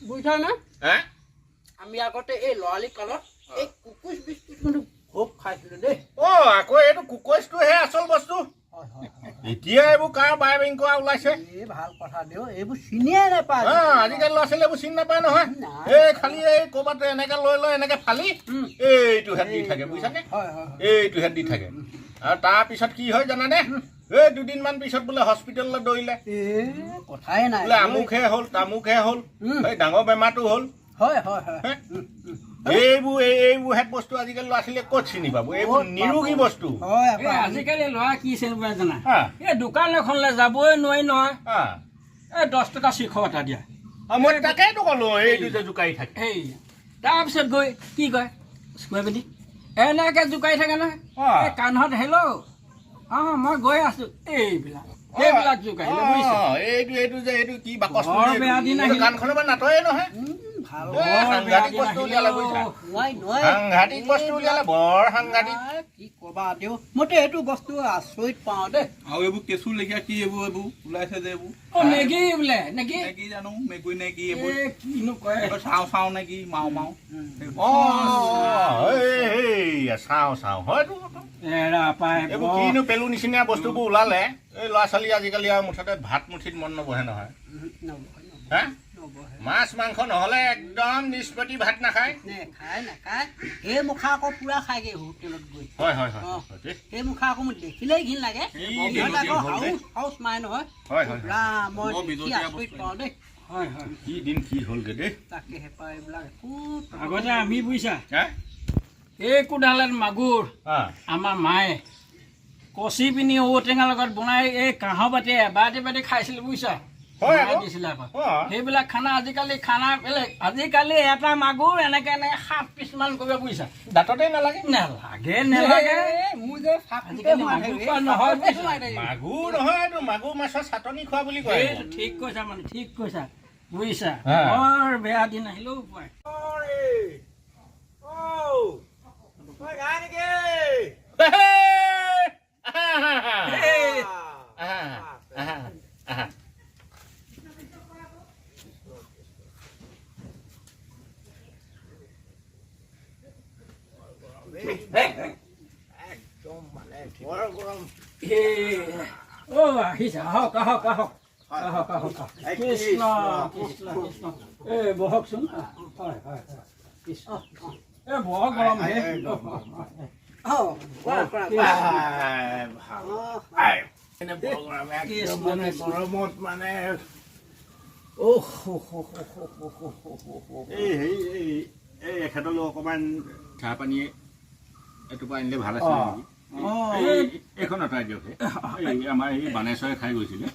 বুঝছ না আমি আগতে এই লৰালি কালত এই কুকুজ বিস্কুট কিন্তু খুব খাইছিলো দেই আকৌ এইটো কুকুজটোহে আচল বস্তু এতিয়া এইবোৰ কাৰ বাই বেংক ওলাইছে এই ভাল কথা দিও এইবোৰ চিনিয়ে নাপায় আজিকালি ল'ৰা ছোৱালী এইবোৰ চিনি নাপায় নহয় এই খালি এই ক'ৰবাত এনেকে লৈ লৈ এনেকে ফালি এইটোহে দি থাকে বুজিছানে এইটোহে দি থাকে আৰু তাৰপিছত কি হয় জানানে এই দুদিনমান পিছত বোলে হস্পিটেললৈ দৌৰিলে কথাই নাই বোলে আমুকহে হ'ল তামুকহে হ'ল এই ডাঙৰ বেমাৰটো হ'ল হয় হয় হয় এইবোৰ হেড বস্তু আজিকালি ল'ৰা ছোৱালীয়ে ক'ত চিনি পাব এইবোৰ নিৰোগী বস্তু আজিকালি ল'ৰা কি চিনি পাই জানা এই দোকান এখনলৈ যাবই নোৱাৰি নহয় এই 10 টকা চিখৰ এটা দিয়া মই তাকেইতো ক'লো এইটো যে জোকাৰি থাকে এই তাৰপিছত গৈ কি কয় স্কুৱাই পিনি এনেকৈ জোকাৰি থাকে নহয় এই কাণত হেল্ল' মই গৈ আছো এইবিলাক জোকাৰিলে বুজিছা এইটো যে এইটো কি বাকচ বেয়া দিন আহিলে কাণখনৰ পৰা নাটৰে নহয় সাংঘাতিক বস্তু উলিয়ালে বুজিছা সাংঘাতিক বস্তু উলিয়ালে বৰ সাংঘাতিক কি কবা দিও মইতো এইটো বস্তু আচৰিত পাওঁ দেই আৰু এইবোৰ কেঁচু লেখীয়া কি এইবোৰ ওলাইছে যে এইবোৰ মেগী বোলে নেকি কি জানো মেগুৰি নে কি এইবোৰ কিনো কয় চাওঁ নে কি মাও চাওঁ হয়তো এৰা পাই এইবোৰ কিনো পেলু নিচিনা বস্তুবোৰ ওলালে এই ল'ৰা ছোৱালী আজিকালি আৰু মুঠতে ভাত মুঠিত মন নবহে নহয় হা মাছ মাংস নহ'লে একদম নিষ্পত্তি ভাত নাখায় নাখায় সেই মুখা আকৌ পুৰা খায়গে হোটেলত গৈ হয় সেই মুখা আকৌ মোক দেখিলেই ঘিণ লাগে হাউচ মাৰে নহয় মই দেখি আচৰিত পাওঁ দেই কি দিন কি হ'লগে দেই তাকেহে পাই এইবিলাক আগতে আমি বুজিছা এই কোডালত মাগুৰ আমাৰ মায়ে কচি পিনি ঔটেঙাৰ লগত বনাই এই কাঁহৰ বাতি এবাটি খাইছিল বুজিছা দিছিলে আকৌ সেইবিলাক খানা আজিকালি খানা বেলেগ আজিকালি এটা মাগুৰ এনেকে 7 পিচ মান কৰিব বুজিছা দাঁততে নালাগে মোৰ যে মাগুৰ নহয় এইটো মাগুৰ মাছৰ চাটনি খোৱা বুলি কয় ঠিক কৈছা মানে ঠিক কৈছা বুজিছা বৰ বেয়া দিন আহিলেও উপায় আহিছা আহক কৃষ্ণ কৃষ্ণ কৃষ্ণ বহকচোন হয় কৃষ্ণ বৰ গৰম হে গৰমত মানে এখেতলৈ অকমান চাহ পানী এটোপা আনিলে ভাল আছিলে নেকি এইখন আঁতৰাই দিয়ক আমাৰ এই বানেশ্বৰে খাই গৈছিলে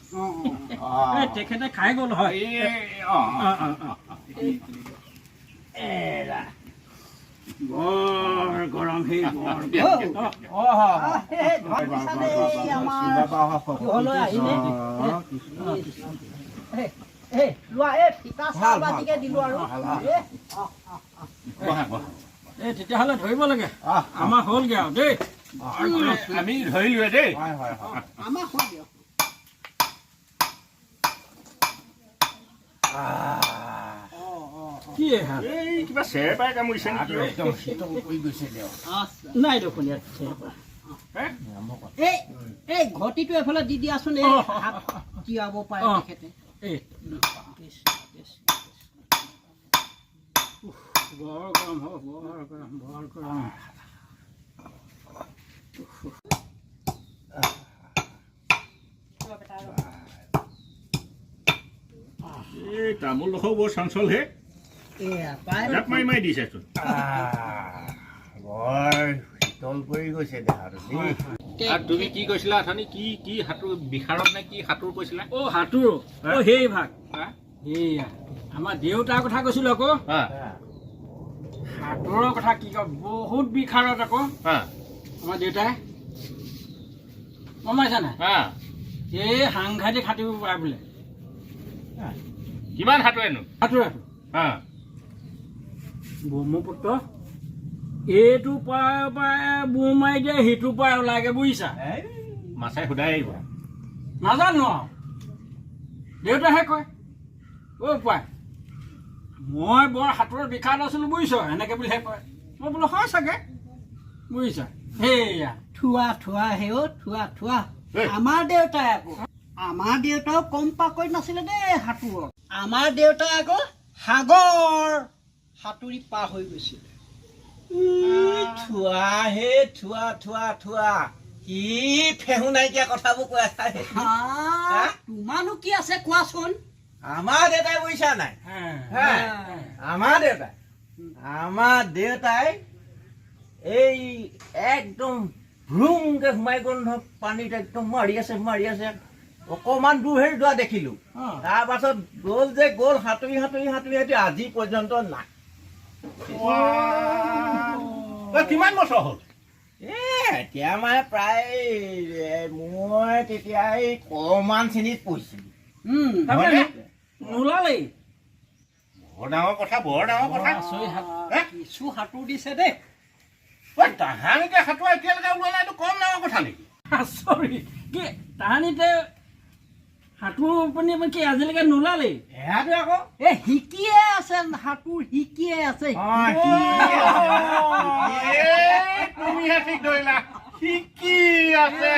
তেখেতে খাই গ'ল হয় বৰ গৰম হে তেতিয়াহ'লে ধৰিব লাগে আমাৰ হ'লগে আৰু দেই আমি ধৰিলোৱে দেই কি কিবা চেৰ পাই কামুৰিছে নেকি নাই দেখোন ইয়াত এই ঘটিটো এফালে দি দিয়াচোন জীয়াব পাৰে তেখেতে বৰ গৰম হওক বৰ গৰম এই তামোল ডোখৰ বৰ চঞ্চল হে মাৰি দিছেচোন বৰ শীতল পৰি গৈছে দেহাটো তুমি কি কৈছিলা অথনি কি সাঁতোৰ বিষাৰত নে কি সাঁতোৰ কৈছিলা সাঁতোৰ সেই ভাগ সেয়া আমাৰ দেউতাৰ কথা কৈছিলো আকৌ সাঁতোৰৰ কথা কি কয় বহুত বিষাৰত আকৌ আমাৰ দেউতাই গম পাইছা নাই এই সাংঘাতিক সাঁতুৰিব পাৰে বোলে কিমান সাঁতোৰেনো ব্ৰহ্মপুত্ৰ এইটো পাৰ পৰা বুৰ মাৰি দিয়ে সিটো পাৰ ওলাগে বুজিছা মাছে সোধাই আহিব নাজানো দেউতাহে কয় অ' পাই মই বৰ সাঁতোৰৰ বিখ্যাত আছিলোঁ বুজিছ এনেকৈ বুলিহে কয় মই বোলো হয় চাগে বুজিছ সেয়া থোৱা থোৱা হে অ' থোৱা থোৱা আমাৰ দেউতাই আকৌ আমাৰ দেউতাও কম পাকৈত নাছিলে দেই সাঁতোৰত আমাৰ দেউতাই আকৌ সাগৰ সাঁতুৰি পাৰ হৈ গৈছিলে থোৱা হে থোৱা থোৱা থোৱা কি ফেহু নাইকিয়া কথাবোৰ কৈ আছা হে? তোমাৰনো কি আছে কোৱাচোন আমাৰ দেউতাই বুজিছা নাই আমাৰ দেউতাই এই একদম ভ্ৰুমকে সোমাই গ'ল নহয় পানীত একদম মাৰি আছে অকণমান দূৰহে যোৱা দেখিলো তাৰপাছত গ'ল সাঁতুৰি আজি পৰ্যন্ত নাই কিমান বছৰ হ'ল এতিয়া মানে প্ৰায় মই তেতিয়া এই কমান শ্ৰেণীত পঢ়িছিলো নোলালেই বৰ ডাঙৰ কথা কিছু সাঁতোৰ দিছে দেই তাহানিতে সাঁতোৰা এতিয়ালৈকে ওলোৱা নাই এইটো কম ডাঙৰ কথা নেকি আচৰিত কি তাহানিতে সাঁতোৰ আপুনি কি আজিলৈকে নোলালেই সেয়াটো আকৌ এই শিকিয়ে আছে সাঁতোৰ শিকিয়ে আছে তুমিহে ঠিক ধৰিলা শিকি আছে